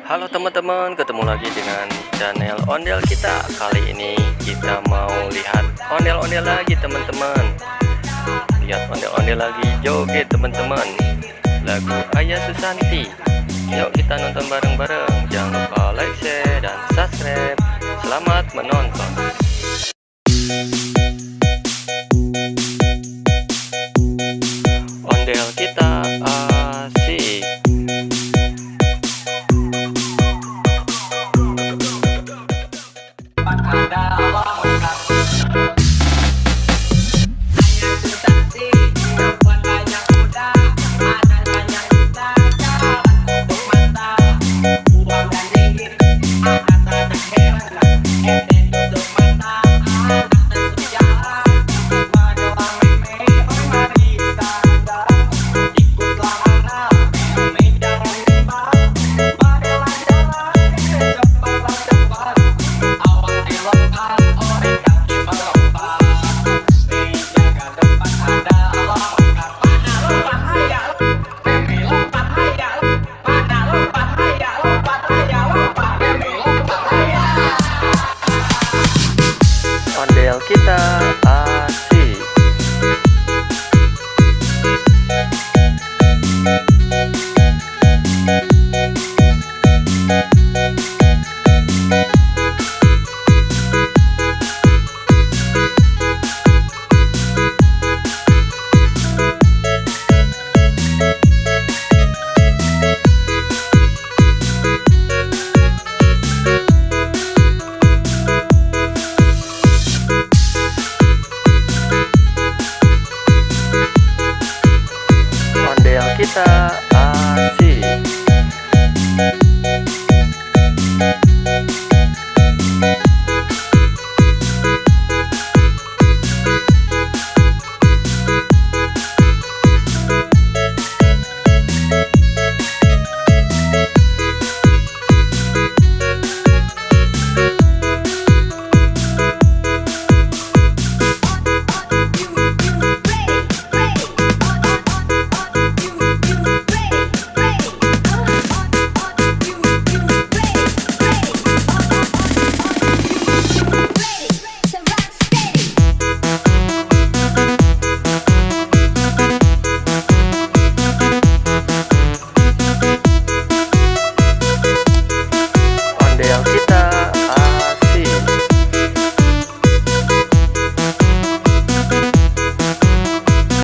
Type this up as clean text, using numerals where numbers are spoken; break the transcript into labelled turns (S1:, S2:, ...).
S1: Halo teman-teman, ketemu lagi dengan channel ondel kita. Kali ini kita mau lihat ondel-ondel lagi teman-teman. Lihat ondel-ondel lagi joget teman-teman. Lagu Ayah Susanti. Yuk kita nonton bareng-bareng. Jangan lupa like, share, dan subscribe. Selamat menonton.